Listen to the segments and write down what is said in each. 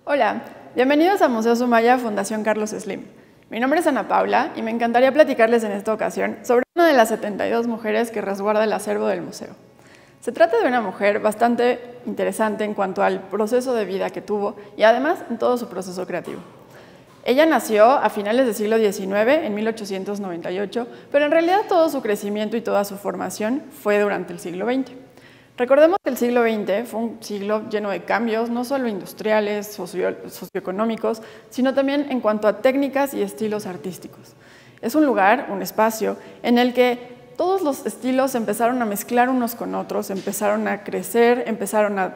Hola, bienvenidos a Museo Sumaya Fundación Carlos Slim. Mi nombre es Ana Paula y me encantaría platicarles en esta ocasión sobre una de las 72 mujeres que resguarda el acervo del museo. Se trata de una mujer bastante interesante en cuanto al proceso de vida que tuvo y además en todo su proceso creativo. Ella nació a finales del siglo XIX, en 1898, pero en realidad todo su crecimiento y toda su formación fue durante el siglo XX. Recordemos que el siglo XX fue un siglo lleno de cambios, no solo industriales, socioeconómicos, sino también en cuanto a técnicas y estilos artísticos. Es un lugar, un espacio, en el que todos los estilos empezaron a mezclar unos con otros, empezaron a crecer, empezaron a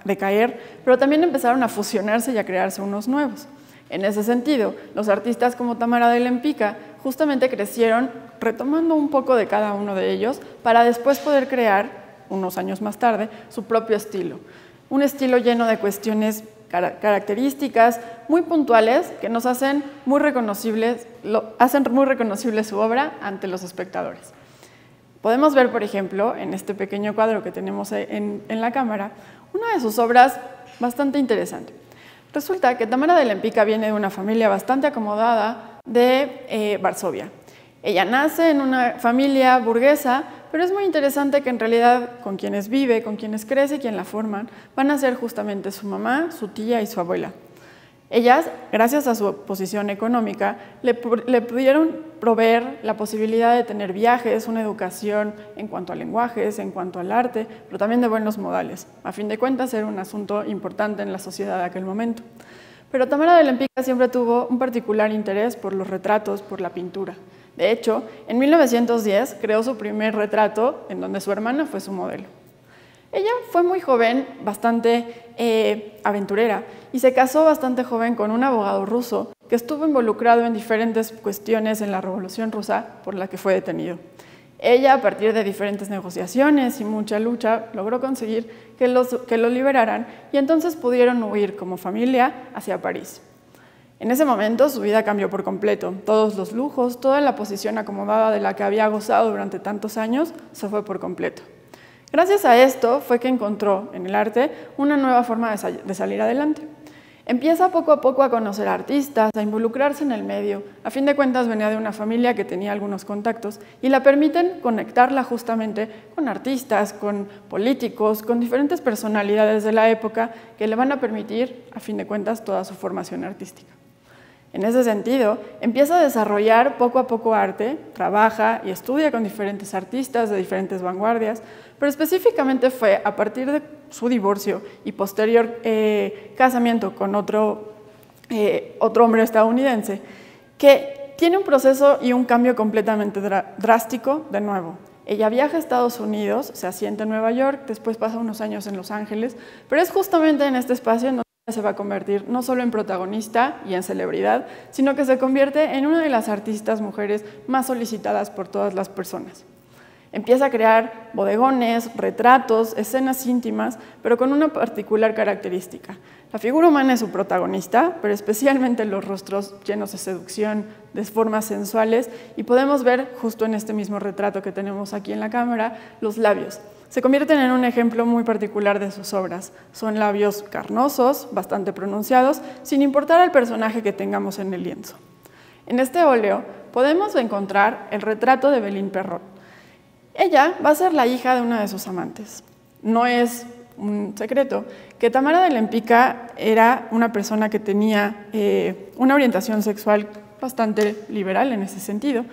decaer, pero también empezaron a fusionarse y a crearse unos nuevos. En ese sentido, los artistas como Tamara de Lempicka justamente crecieron retomando un poco de cada uno de ellos para después poder crear, unos años más tarde, su propio estilo. Un estilo lleno de cuestiones características muy puntuales que nos hacen muy reconocible su obra ante los espectadores. Podemos ver, por ejemplo, en este pequeño cuadro que tenemos en la cámara, una de sus obras bastante interesante. Resulta que Tamara de Lempicka viene de una familia bastante acomodada de Varsovia. Ella nace en una familia burguesa, pero es muy interesante que en realidad con quienes vive, con quienes crece y quien la forman, van a ser justamente su mamá, su tía y su abuela. Ellas, gracias a su posición económica, le pudieron proveer la posibilidad de tener viajes, una educación en cuanto a lenguajes, en cuanto al arte, pero también de buenos modales. A fin de cuentas, era un asunto importante en la sociedad de aquel momento. Pero Tamara de Lempicka siempre tuvo un particular interés por los retratos, por la pintura. De hecho, en 1910 creó su primer retrato en donde su hermana fue su modelo. Ella fue muy joven, bastante aventurera, y se casó bastante joven con un abogado ruso que estuvo involucrado en diferentes cuestiones en la Revolución Rusa por la que fue detenido. Ella, a partir de diferentes negociaciones y mucha lucha, logró conseguir que lo liberaran y entonces pudieron huir como familia hacia París. En ese momento su vida cambió por completo. Todos los lujos, toda la posición acomodada de la que había gozado durante tantos años, se fue por completo. Gracias a esto fue que encontró en el arte una nueva forma de salir adelante. Empieza poco a poco a conocer artistas, a involucrarse en el medio. A fin de cuentas venía de una familia que tenía algunos contactos y la permiten conectarla justamente con artistas, con políticos, con diferentes personalidades de la época que le van a permitir, a fin de cuentas, toda su formación artística. En ese sentido, empieza a desarrollar poco a poco arte, trabaja y estudia con diferentes artistas de diferentes vanguardias, pero específicamente fue a partir de su divorcio y posterior casamiento con otro hombre estadounidense, que tiene un proceso y un cambio completamente drástico de nuevo. Ella viaja a Estados Unidos, se asienta en Nueva York, después pasa unos años en Los Ángeles, pero es justamente en este espacio en donde se va a convertir no solo en protagonista y en celebridad, sino que se convierte en una de las artistas mujeres más solicitadas por todas las personas. Empieza a crear bodegones, retratos, escenas íntimas, pero con una particular característica. La figura humana es su protagonista, pero especialmente los rostros llenos de seducción, de formas sensuales, y podemos ver justo en este mismo retrato que tenemos aquí en la cámara, los labios. Se convierten en un ejemplo muy particular de sus obras. Son labios carnosos, bastante pronunciados, sin importar al personaje que tengamos en el lienzo. En este óleo podemos encontrar el retrato de Belín Perrot. Ella va a ser la hija de una de sus amantes. No es un secreto que Tamara de Lempicka era una persona que tenía una orientación sexual bastante liberal en ese sentido.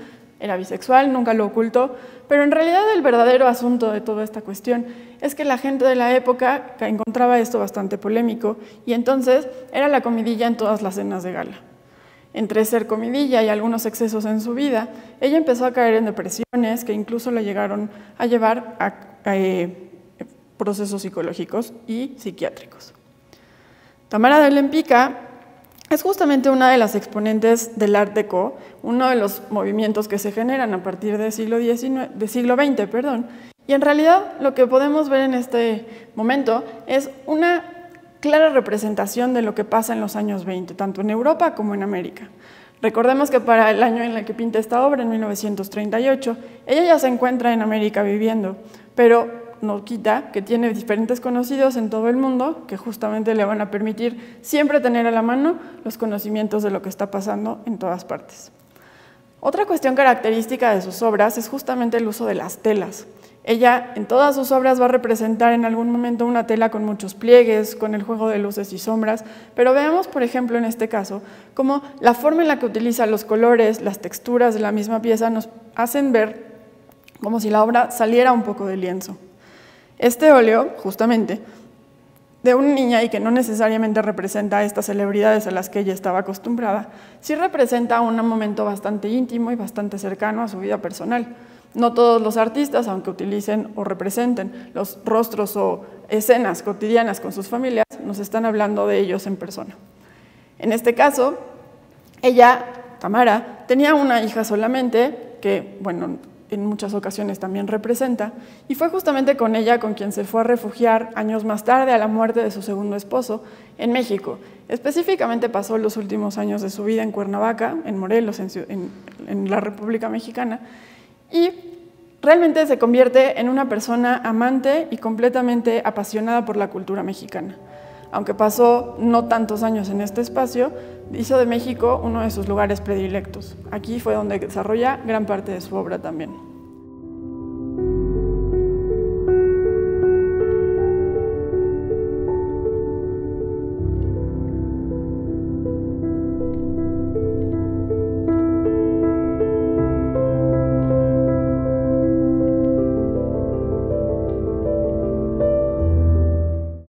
Era bisexual, nunca lo ocultó, pero en realidad el verdadero asunto de toda esta cuestión es que la gente de la época encontraba esto bastante polémico y entonces era la comidilla en todas las cenas de gala. Entre ser comidilla y algunos excesos en su vida, ella empezó a caer en depresiones que incluso la llegaron a llevar a procesos psicológicos y psiquiátricos. Tamara de Lempicka es justamente una de las exponentes del Art Deco, uno de los movimientos que se generan a partir del siglo XX, y en realidad lo que podemos ver en este momento es una clara representación de lo que pasa en los años 20, tanto en Europa como en América. Recordemos que para el año en el que pinta esta obra, en 1938, ella ya se encuentra en América viviendo, pero no quita que tiene diferentes conocidos en todo el mundo que justamente le van a permitir siempre tener a la mano los conocimientos de lo que está pasando en todas partes. Otra cuestión característica de sus obras es justamente el uso de las telas. Ella en todas sus obras va a representar en algún momento una tela con muchos pliegues, con el juego de luces y sombras, pero veamos, por ejemplo, en este caso, cómo la forma en la que utiliza los colores, las texturas de la misma pieza nos hacen ver como si la obra saliera un poco del lienzo. Este óleo, justamente, de una niña y que no necesariamente representa a estas celebridades a las que ella estaba acostumbrada, sí representa un momento bastante íntimo y bastante cercano a su vida personal. No todos los artistas, aunque utilicen o representen los rostros o escenas cotidianas con sus familias, nos están hablando de ellos en persona. En este caso, ella, Tamara, tenía una hija solamente, que, bueno, en muchas ocasiones también representa, y fue justamente con ella con quien se fue a refugiar años más tarde a la muerte de su segundo esposo en México. Específicamente pasó los últimos años de su vida en Cuernavaca, en Morelos, en la República Mexicana, y realmente se convierte en una persona amante y completamente apasionada por la cultura mexicana. Aunque pasó no tantos años en este espacio, hizo de México uno de sus lugares predilectos. Aquí fue donde desarrolla gran parte de su obra también.